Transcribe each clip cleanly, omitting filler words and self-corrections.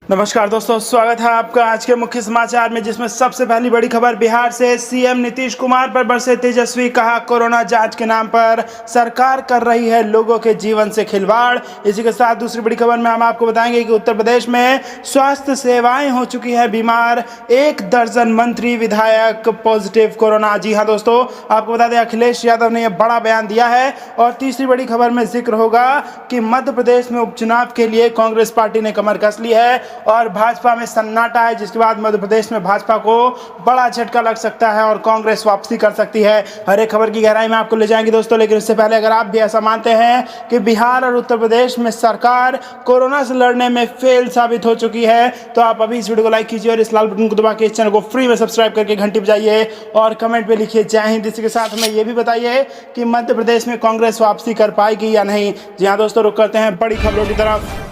नमस्कार दोस्तों, स्वागत है आपका आज के मुख्य समाचार में, जिसमें सबसे पहली बड़ी खबर बिहार से। सीएम नीतीश कुमार पर बरसे तेजस्वी, कहा कोरोना जांच के नाम पर सरकार कर रही है लोगों के जीवन से खिलवाड़। इसी के साथ दूसरी बड़ी खबर में हम आपको बताएंगे कि उत्तर प्रदेश में स्वास्थ्य सेवाएं हो चुकी है बीमार, 1 दर्जन मंत्री विधायक पॉजिटिव कोरोना। जी हाँ दोस्तों, आपको बता दें अखिलेश यादव ने यह बड़ा बयान दिया है। और तीसरी बड़ी खबर में जिक्र होगा कि मध्य प्रदेश में उपचुनाव के लिए कांग्रेस पार्टी ने कमर कस ली है और भाजपा में सन्नाटा है, जिसके बाद मध्य प्रदेश में भाजपा को बड़ा झटका लग सकता है और कांग्रेस वापसी कर सकती है। हर एक खबर की गहराई में आपको ले जाएंगे दोस्तों, लेकिन उससे पहले अगर आप भी ऐसा मानते हैं कि बिहार और उत्तर प्रदेश में सरकार कोरोना से लड़ने में फेल साबित हो चुकी है, तो आप अभी इस वीडियो को लाइक कीजिए और इस लाल बटन को दबा के इस चैनल को फ्री में सब्सक्राइब करके घंटी बजाइए और कमेंट पे लिखिए जय हिंद। इसी के साथ हमें यह भी बताइए कि मध्य प्रदेश में कांग्रेस वापसी कर पाएगी या नहीं। जी हाँ दोस्तों, रुक करते हैं बड़ी खबरों की तरफ।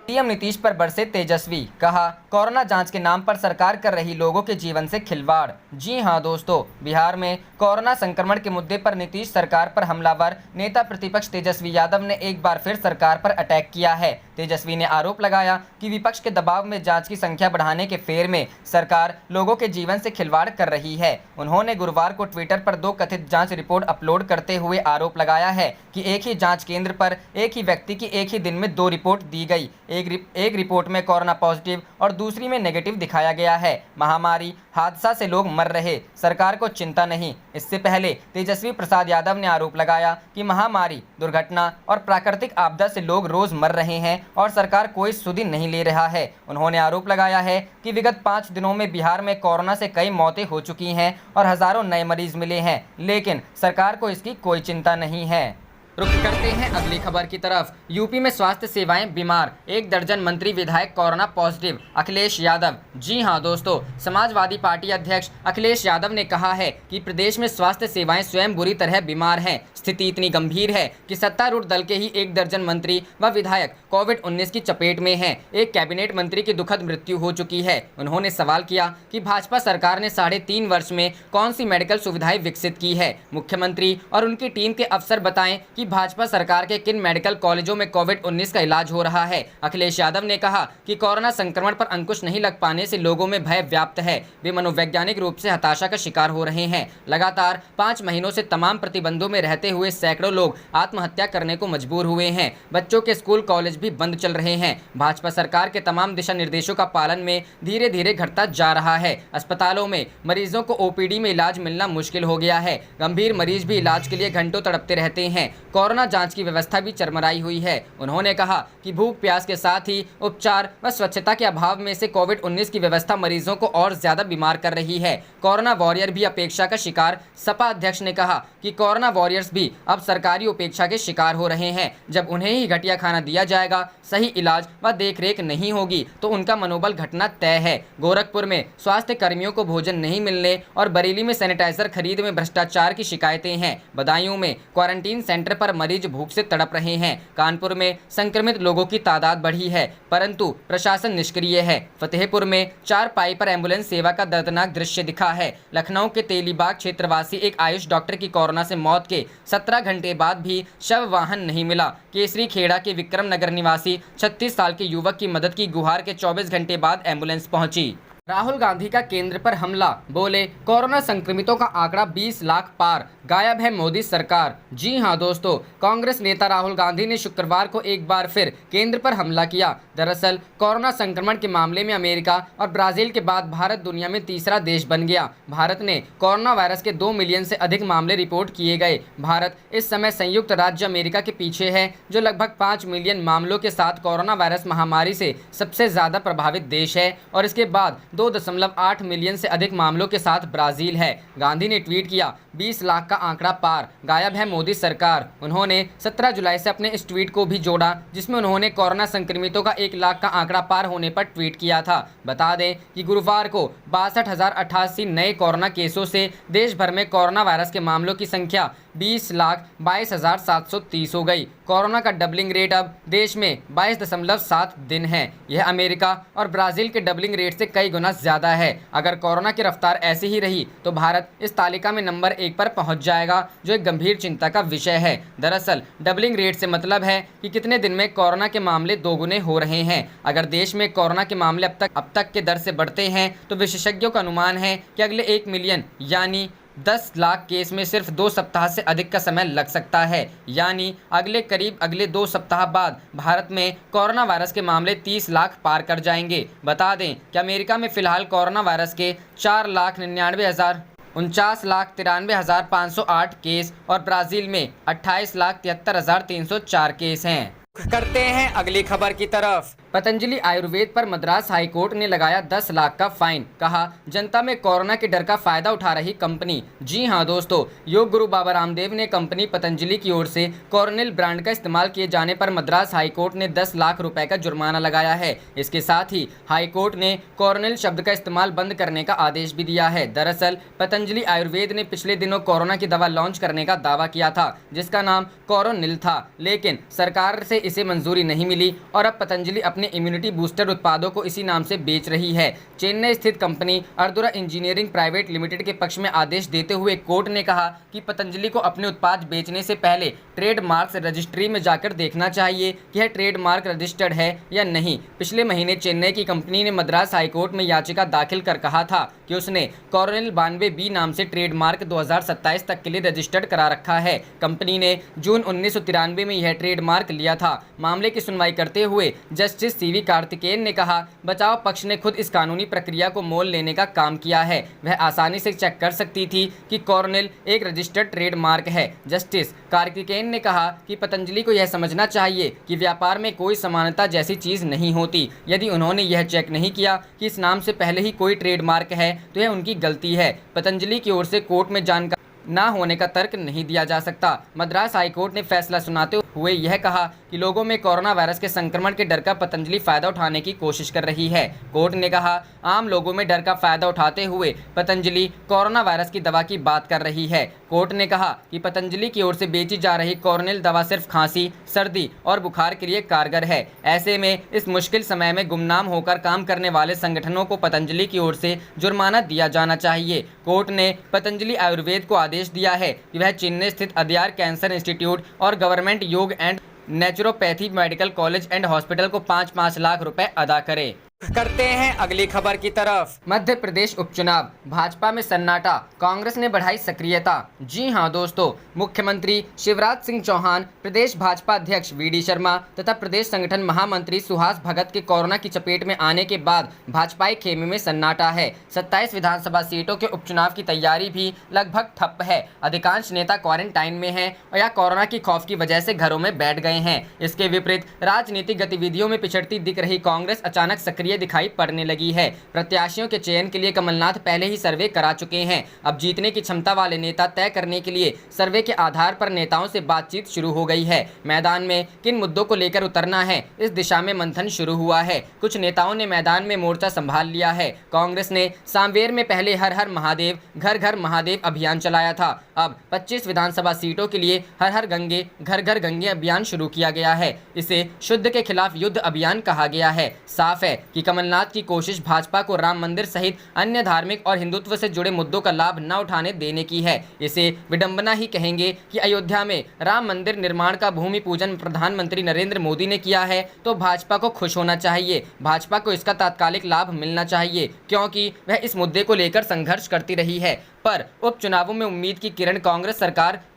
सीएम नीतीश पर बरसे तेजस्वी, कहा कोरोना जांच के नाम पर सरकार कर रही लोगों के जीवन से खिलवाड़। जी हां दोस्तों, बिहार में कोरोना संक्रमण के मुद्दे पर नीतीश सरकार पर हमलावर नेता प्रतिपक्ष तेजस्वी यादव ने एक बार फिर सरकार पर अटैक किया है। तेजस्वी ने आरोप लगाया कि विपक्ष के दबाव में जांच की संख्या बढ़ाने के फेर में सरकार लोगों के जीवन से खिलवाड़ कर रही है। उन्होंने गुरुवार को ट्विटर पर 2 कथित जांच रिपोर्ट अपलोड करते हुए आरोप लगाया है कि एक ही जांच केंद्र पर एक ही व्यक्ति की एक ही दिन में 2 रिपोर्ट दी गई। एक रिपोर्ट में कोरोना पॉजिटिव और दूसरी में नेगेटिव दिखाया गया है। महामारी हादसा से लोग मर रहे, सरकार को चिंता नहीं। इससे पहले तेजस्वी प्रसाद यादव ने आरोप लगाया कि महामारी, दुर्घटना और प्राकृतिक आपदा से लोग रोज मर रहे हैं और सरकार कोई सुधि नहीं ले रहा है। उन्होंने आरोप लगाया है कि विगत 5 दिनों में बिहार में कोरोना से कई मौतें हो चुकी हैं और हजारों नए मरीज मिले हैं, लेकिन सरकार को इसकी कोई चिंता नहीं है। रुख करते हैं अगली खबर की तरफ। यूपी में स्वास्थ्य सेवाएं बीमार, 1 दर्जन मंत्री विधायक कोरोना पॉजिटिव, अखिलेश यादव। जी हां दोस्तों, समाजवादी पार्टी अध्यक्ष अखिलेश यादव ने कहा है कि प्रदेश में स्वास्थ्य सेवाएं स्वयं बुरी तरह बीमार हैं। स्थिति इतनी गंभीर है कि सत्तारूढ़ दल के ही 1 दर्जन मंत्री व विधायक कोविड-19 की चपेट में हैं। एक कैबिनेट मंत्री की दुखद मृत्यु हो चुकी है। उन्होंने सवाल किया कि भाजपा सरकार ने 3.5 वर्ष में कौन सी मेडिकल सुविधाएं विकसित की है। मुख्यमंत्री और उनकी टीम के अफसर बताएं कि भाजपा सरकार के किन मेडिकल कॉलेजों में कोविड-19 का इलाज हो रहा है। अखिलेश यादव ने कहा कि कोरोना संक्रमण पर अंकुश नहीं लग पाने से लोगों में भय व्याप्त है। वे मनोवैज्ञानिक रूप से हताशा का शिकार हो रहे हैं। लगातार 5 महीनों से तमाम प्रतिबंधों में रहते हुए सैकड़ों लोग आत्महत्या करने को मजबूर हुए हैं। बच्चों के स्कूल कॉलेज भी बंद चल रहे हैं। भाजपा सरकार के तमाम दिशा निर्देशों का पालन में धीरे धीरे घटता जा रहा है। अस्पतालों में मरीजों को ओपीडी में इलाज मिलना मुश्किल हो गया है। गंभीर मरीज भी इलाज के लिए घंटों तड़पते रहते हैं। कोरोना जांच की व्यवस्था भी चरमराई हुई है। उन्होंने कहा कि भूख प्यास के साथ ही उपचार व स्वच्छता के अभाव में से कोविड-19 की व्यवस्था मरीजों को और ज्यादा बीमार कर रही है। कोरोना वॉरियर भी अपेक्षा का शिकार। सपा अध्यक्ष ने कहा कि कोरोना वॉरियर्स भी अब सरकारी उपेक्षा के शिकार हो रहे हैं। जब उन्हें ही घटिया खाना दिया जाएगा, सही इलाज व देखरेख नहीं होगी तो उनका मनोबल घटना तय है। गोरखपुर में स्वास्थ्य कर्मियों को भोजन नहीं मिलने और बरेली में सैनिटाइजर खरीद में भ्रष्टाचार की शिकायतें हैं। बदायूं में क्वारंटीन सेंटर पर मरीज भूख से तड़प रहे हैं। कानपुर में संक्रमित लोगों की तादाद बढ़ी है, परंतु प्रशासन निष्क्रिय है। फतेहपुर में 4 पाई पर एम्बुलेंस सेवा का दर्दनाक दृश्य दिखा है। लखनऊ के तेलीबाग क्षेत्रवासी एक आयुष डॉक्टर की कोरोना से मौत के 17 घंटे बाद भी शव वाहन नहीं मिला। केसरी खेड़ा के विक्रम नगर निवासी 36 साल के युवक की मदद की गुहार के 24 घंटे बाद एम्बुलेंस पहुंची। राहुल गांधी का केंद्र पर हमला, बोले कोरोना संक्रमितों का आंकड़ा 20 लाख पार, गायब है मोदी सरकार। जी हां दोस्तों, कांग्रेस नेता राहुल गांधी ने शुक्रवार को एक बार फिर केंद्र पर हमला किया। दरअसल कोरोना संक्रमण के मामले में अमेरिका और ब्राजील के बाद भारत दुनिया में तीसरा देश बन गया। भारत ने कोरोना वायरस के 2 मिलियन से अधिक मामले रिपोर्ट किए गए। भारत इस समय संयुक्त राज्य अमेरिका के पीछे है, जो लगभग 5 मिलियन मामलों के साथ कोरोना वायरस महामारी से सबसे ज्यादा प्रभावित देश है और इसके बाद 2.8 मिलियन से अधिक मामलों के साथ ब्राजील है। गांधी ने ट्वीट किया, 20 लाख का आंकड़ा पार, गायब है मोदी सरकार। उन्होंने 17 जुलाई से अपने इस ट्वीट को भी जोड़ा, जिसमें उन्होंने कोरोना संक्रमितों का 1 लाख का आंकड़ा पार होने पर ट्वीट किया था। बता दें कि गुरुवार को 62,088 नए कोरोना केसों से देश भर में कोरोना वायरस के मामलों की संख्या 20,22,730 हो गई। कोरोना का डबलिंग रेट अब देश में 22.7 दिन है। यह अमेरिका और ब्राज़ील के डबलिंग रेट से कई गुना ज़्यादा है। अगर कोरोना की रफ्तार ऐसी ही रही तो भारत इस तालिका में नंबर 1 पर पहुंच जाएगा, जो एक गंभीर चिंता का विषय है। दरअसल डबलिंग रेट से मतलब है कि कितने दिन में कोरोना के मामले दोगुने हो रहे हैं। अगर देश में कोरोना के मामले अब तक के दर से बढ़ते हैं तो विशेषज्ञों का अनुमान है कि अगले 1 मिलियन यानी 10 लाख केस में सिर्फ 2 सप्ताह से अधिक का समय लग सकता है। यानी अगले 2 सप्ताह बाद भारत में कोरोना वायरस के मामले 30 लाख पार कर जाएंगे। बता दें कि अमेरिका में फिलहाल कोरोना वायरस के 4,49,508 केस और ब्राज़ील में 28,73,304 केस हैं। करते हैं अगली खबर की तरफ। पतंजलि आयुर्वेद पर मद्रास हाईकोर्ट ने लगाया 10 लाख का फाइन। कहा, जनता में कोरोना के डर का फायदा उठा रही कंपनी। जी हां दोस्तों, योग गुरु बाबा रामदेव ने कंपनी पतंजलि की ओर से कोरोनिल ब्रांड का इस्तेमाल किए जाने पर मद्रास हाईकोर्ट ने 10 लाख रुपए का जुर्माना लगाया है। इसके साथ ही हाईकोर्ट ने कोरोनिल शब्द का इस्तेमाल बंद करने का आदेश भी दिया है। दरअसल पतंजलि आयुर्वेद ने पिछले दिनों कोरोना की दवा लॉन्च करने का दावा किया था, जिसका नाम कोरोनिल था, लेकिन सरकार से इसे मंजूरी नहीं मिली और अब पतंजलि अपने इम्यूनिटी बूस्टर उत्पादों को इसी नाम से बेच रही है। चेन्नई स्थित कंपनी अर्दुरा इंजीनियरिंग प्राइवेट लिमिटेड के पक्ष में आदेश देते हुए कोर्ट ने कहा कि पतंजलि को अपने उत्पाद बेचने से पहले ट्रेडमार्क्स रजिस्ट्री में जाकर देखना चाहिए कि यह ट्रेडमार्क रजिस्टर्ड है या नहीं। पिछले महीने चेन्नई की कंपनी ने मद्रास हाईकोर्ट में याचिका दाखिल कर कहा था कि उसने कोरोनिल 92B नाम से ट्रेडमार्क 2027 तक के लिए रजिस्टर्ड करा रखा है। कंपनी ने जून 1993 में यह ट्रेडमार्क लिया था। मामले की सुनवाई करते हुए जस्टिस सीवी कार्तिकेयन ने कहा, बचाव पक्ष ने खुद इस कानूनी प्रक्रिया को मोल लेने का काम किया है। वह आसानी से चेक कर सकती थी कि कोरोनिल एक रजिस्टर्ड ट्रेडमार्क है। जस्टिस कार्तिकेयन ने कहा कि पतंजलि को यह समझना चाहिए कि व्यापार में कोई समानता जैसी चीज नहीं होती। यदि उन्होंने यह चेक नहीं किया कि इस नाम से पहले ही कोई ट्रेडमार्क है तो यह उनकी गलती है। पतंजलि की ओर से कोर्ट में जानकारी ना होने का तर्क नहीं दिया जा सकता। मद्रास हाईकोर्ट ने फैसला सुनाते हुए यह कहा कि लोगों में कोरोना वायरस के संक्रमण के डर का पतंजलि फायदा उठाने की कोशिश कर रही है। कोर्ट ने कहा, आम लोगों में डर का फायदा उठाते हुए पतंजलि कोरोना वायरस की दवा की बात कर रही है। कोर्ट ने कहा कि पतंजलि की ओर से बेची जा रही कोरोनिल दवा सिर्फ खांसी, सर्दी और बुखार के लिए कारगर है। ऐसे में इस मुश्किल समय में गुमनाम होकर काम करने वाले संगठनों को पतंजलि की ओर से जुर्माना दिया जाना चाहिए। कोर्ट ने पतंजलि आयुर्वेद को आदेश दिया है कि वह चेन्नई स्थित अदयार कैंसर इंस्टीट्यूट और गवर्नमेंट योग and naturopathy medical college and hospital को 5-5 लाख रुपए अदा करे। करते हैं अगली खबर की तरफ। मध्य प्रदेश उपचुनाव, भाजपा में सन्नाटा, कांग्रेस ने बढ़ाई सक्रियता। जी हां दोस्तों, मुख्यमंत्री शिवराज सिंह चौहान, प्रदेश भाजपा अध्यक्ष वी.डी. शर्मा तथा प्रदेश संगठन महामंत्री सुहास भगत के कोरोना की चपेट में आने के बाद भाजपाई खेमे में सन्नाटा है। 27 विधानसभा सीटों के उपचुनाव की तैयारी भी लगभग ठप है। अधिकांश नेता क्वारंटाइन में हैं या कोरोना की खौफ की वजह से घरों में बैठ गए हैं। इसके विपरीत राजनीतिक गतिविधियों में पिछड़ती दिख रही कांग्रेस अचानक सक्रिय दिखाई पड़ने लगी है। प्रत्याशियों के चयन के लिए कमलनाथ पहले ही सर्वे करा चुके हैं। अब जीतने की क्षमता वाले नेता तय करने के लिए सर्वे के आधार पर नेताओं से बातचीत शुरू हो गई है। मैदान में किन मुद्दों को लेकर उतरना है, इस दिशा में मंथन शुरू हुआ है। कुछ नेताओं ने मैदान में मोर्चा संभाल लिया है। कांग्रेस ने सांवेर में पहले हर हर महादेव घर घर महादेव अभियान चलाया था। अब 25 विधानसभा सीटों के लिए हर हर गंगे घर घर गंगे अभियान शुरू किया गया है। इसे शुद्ध के खिलाफ युद्ध अभियान कहा गया है। साफ है कि कमलनाथ की कोशिश भाजपा को राम मंदिर सहित अन्य धार्मिक और हिंदुत्व से जुड़े मुद्दों का लाभ न उठाने देने की है। इसे विडंबना ही कहेंगे कि अयोध्या में राम मंदिर निर्माण का भूमि पूजन प्रधानमंत्री नरेंद्र मोदी ने किया है तो भाजपा को खुश होना चाहिए। भाजपा को इसका तात्कालिक लाभ मिलना चाहिए क्योंकि वह इस मुद्दे को लेकर संघर्ष करती रही है। पर उपचुनावों में उम्मीद की किरण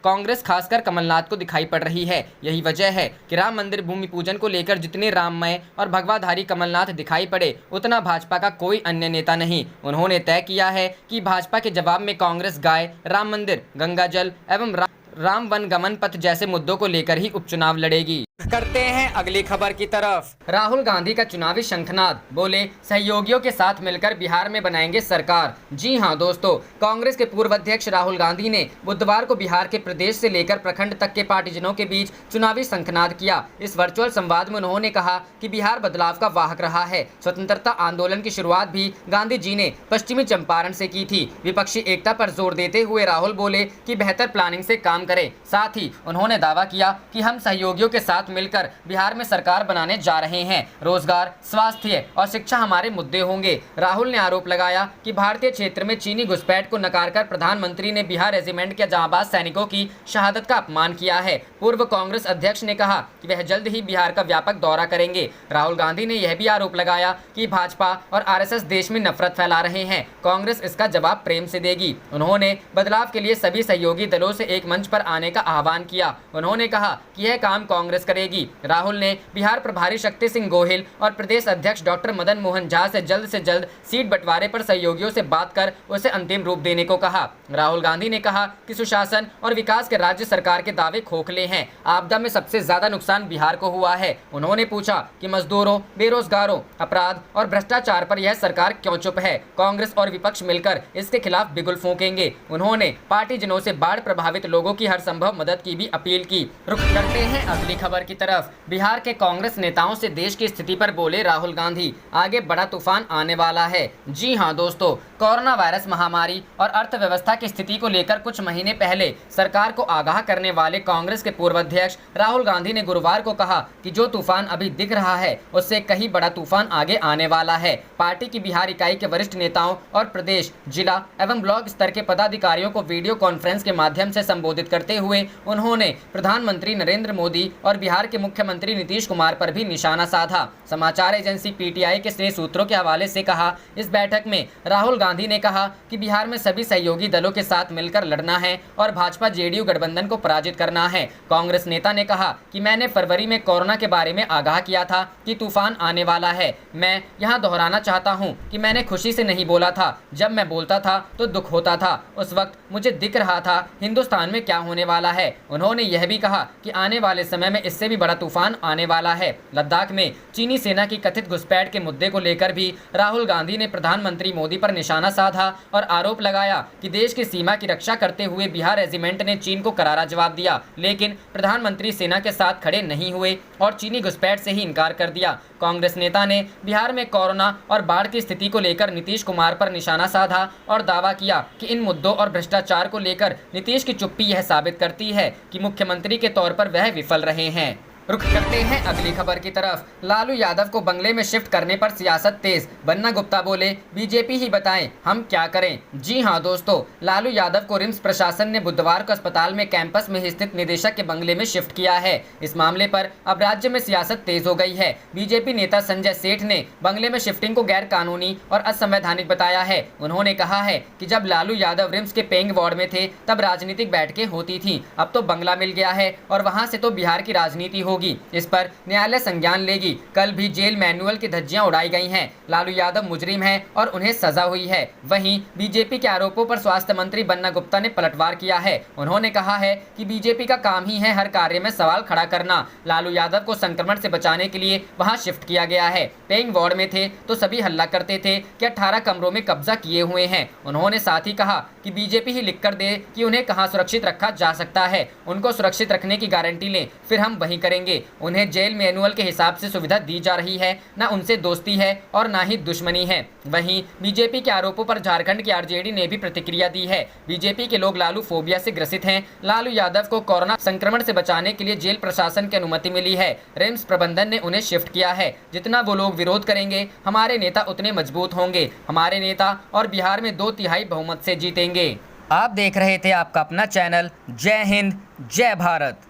कांग्रेस खासकर कमलनाथ को दिखाई पड़ रही है। यही वजह है कि राम मंदिर भूमि पूजन को लेकर जितने राममय और भगवाधारी कमलनाथ दिखाई पड़े उतना भाजपा का कोई अन्य नेता नहीं। उन्होंने तय किया है कि भाजपा के जवाब में कांग्रेस गाय, राम मंदिर, गंगा जल एवं राम वन गमन पथ जैसे मुद्दों को लेकर ही उपचुनाव लड़ेगी। करते हैं अगली खबर की तरफ। राहुल गांधी का चुनावी शंखनाद, बोले सहयोगियों के साथ मिलकर बिहार में बनाएंगे सरकार। जी हां दोस्तों, कांग्रेस के पूर्व अध्यक्ष राहुल गांधी ने बुधवार को बिहार के प्रदेश से लेकर प्रखंड तक के पार्टीजनों के बीच चुनावी शंखनाद किया। इस वर्चुअल संवाद में उन्होंने कहा कि बिहार बदलाव का वाहक रहा है। स्वतंत्रता आंदोलन की शुरुआत भी गांधी जी ने पश्चिमी चंपारण से की थी। विपक्षी एकता पर जोर देते हुए राहुल बोले कि बेहतर प्लानिंग से काम काम करे। साथ ही उन्होंने दावा किया कि हम सहयोगियों के साथ मिलकर बिहार में सरकार बनाने जा रहे हैं। रोजगार, स्वास्थ्य और शिक्षा हमारे मुद्दे होंगे। राहुल ने आरोप लगाया कि भारतीय क्षेत्र में चीनी घुसपैठ को नकारकर प्रधानमंत्री ने बिहार रेजिमेंट के जांबाज सैनिकों की शहादत का अपमान किया है। पूर्व कांग्रेस अध्यक्ष ने कहा कि वह जल्द ही बिहार का व्यापक दौरा करेंगे। राहुल गांधी ने यह भी आरोप लगाया कि भाजपा और आरएसएस देश में नफरत फैला रहे हैं, कांग्रेस इसका जवाब प्रेम से देगी। उन्होंने बदलाव के लिए सभी सहयोगी दलों से एक मंच पर आने का आह्वान किया। उन्होंने कहा कि यह काम कांग्रेस करेगी। राहुल ने बिहार प्रभारी शक्ति सिंह गोहिल और प्रदेश अध्यक्ष डॉक्टर मदन मोहन झा से जल्द सीट बंटवारे पर सहयोगियों से बात कर उसे अंतिम रूप देने को कहा। राहुल गांधी ने कहा कि सुशासन और विकास के राज्य सरकार के दावे खोखले हैं। आपदा में सबसे ज्यादा नुकसान बिहार को हुआ है। उन्होंने पूछा कि मजदूरों, बेरोजगारों, अपराध और भ्रष्टाचार पर यह सरकार क्यों चुप है। कांग्रेस और विपक्ष मिलकर इसके खिलाफ बिगुल फूंकेंगे। उन्होंने पार्टीजनों से बाढ़ प्रभावित लोगों की हर संभव मदद की भी अपील की। रुक करते हैं अगली खबर की तरफ। बिहार के कांग्रेस नेताओं से देश की स्थिति पर बोले राहुल गांधी, आगे बड़ा तूफान आने वाला है। जी हां दोस्तों, कोरोना वायरस महामारी और अर्थव्यवस्था की स्थिति को लेकर कुछ महीने पहले सरकार को आगाह करने वाले कांग्रेस के पूर्व अध्यक्ष राहुल गांधी ने गुरुवार को कहा कि जो तूफान अभी दिख रहा है उससे कहीं बड़ा तूफान आगे आने वाला है। पार्टी की बिहार इकाई के वरिष्ठ नेताओं और प्रदेश, जिला एवं ब्लॉक स्तर के पदाधिकारियों को वीडियो कॉन्फ्रेंस के माध्यम से संबोधित करते हुए उन्होंने प्रधानमंत्री नरेंद्र मोदी और बिहार के मुख्यमंत्री नीतीश कुमार पर भी निशाना साधा। समाचार एजेंसी पीटीआई के स्नेह सूत्रों के हवाले से कहा, इस बैठक में राहुल गांधी ने कहा कि बिहार में सभी सहयोगी दलों के साथ मिलकर लड़ना है और भाजपा जेडीयू गठबंधन को पराजित करना है। कांग्रेस नेता ने कहा कि मैंने फरवरी में कोरोना के बारे में आगाह किया था कि तूफान आने वाला है। मैं यहां दोहराना चाहता हूं कि मैंने खुशी से नहीं बोला था। जब मैं बोलता था तो दुख होता था। उस वक्त मुझे दिख रहा था हिंदुस्तान में क्या होने वाला है। उन्होंने यह भी कहा कि आने वाले समय में इससे भी बड़ा तूफान आने वाला है। लद्दाख में चीनी सेना की कथित घुसपैठ के मुद्दे को लेकर भी राहुल गांधी ने प्रधानमंत्री मोदी पर निशाना साधा और आरोप लगाया कि देश की सीमा की रक्षा करते हुए बिहार रेजिमेंट ने चीन को करारा जवाब दिया, लेकिन प्रधानमंत्री सेना के साथ खड़े नहीं हुए और चीनी घुसपैठ से ही इनकार कर दिया। कांग्रेस नेता ने बिहार में कोरोना और बाढ़ की स्थिति को लेकर नीतीश कुमार पर निशाना साधा और दावा किया कि इन मुद्दों और भ्रष्टाचार को लेकर नीतीश की चुप्पी यह साबित करती है कि मुख्यमंत्री के तौर पर वह विफल रहे हैं। रुख करते हैं अगली खबर की तरफ। लालू यादव को बंगले में शिफ्ट करने पर सियासत तेज, बन्ना गुप्ता बोले बीजेपी ही बताएं हम क्या करें। जी हां दोस्तों, लालू यादव को रिम्स प्रशासन ने बुधवार को अस्पताल में कैंपस में स्थित निदेशक के बंगले में शिफ्ट किया है। इस मामले पर अब राज्य में सियासत तेज हो गई है। बीजेपी नेता संजय सेठ ने बंगले में शिफ्टिंग को गैर कानूनी और असंवैधानिक बताया है। उन्होंने कहा है कि जब लालू यादव रिम्स के पेइंग वार्ड में थे तब राजनीतिक बैठकें होती थी, अब तो बंगला मिल गया है और वहां से तो बिहार की राजनीति होगी। इस पर न्यायालय संज्ञान लेगी। कल भी जेल मैनुअल की धज्जियां उड़ाई गई हैं। लालू यादव मुजरिम हैं और उन्हें सजा हुई है। वहीं बीजेपी के आरोपों पर स्वास्थ्य मंत्री बन्ना गुप्ता ने पलटवार किया है। उन्होंने कहा है कि बीजेपी का काम ही है हर कार्य में सवाल खड़ा करना। लालू यादव को संक्रमण से बचाने के लिए वहां शिफ्ट किया गया है। पेइंग वार्ड में थे तो सभी हल्ला करते थे कि 18 कमरों में कब्जा किए हुए हैं। उन्होंने साथ ही कहा कि बीजेपी ही लिख कर दे कि उन्हें कहां सुरक्षित रखा जा सकता है। उनको सुरक्षित रखने की गारंटी लें, फिर हम वही करेंगे। उन्हें जेल मैनुअल के हिसाब से सुविधा दी जा रही है, न उनसे दोस्ती है और न ही दुश्मनी है। वहीं बीजेपी के आरोपों पर झारखंड की आरजेडी ने भी प्रतिक्रिया दी है। बीजेपी के लोग लालू फोबिया से ग्रसित हैं। लालू यादव को कोरोना संक्रमण से बचाने के लिए जेल प्रशासन की अनुमति मिली है। रिम्स प्रबंधन ने उन्हें शिफ्ट किया है। जितना वो लोग विरोध करेंगे हमारे नेता उतने मजबूत होंगे। हमारे नेता और बिहार में 2/3 बहुमत से जीतेंगे। आप देख रहे थे आपका अपना चैनल जय हिंद जय भारत।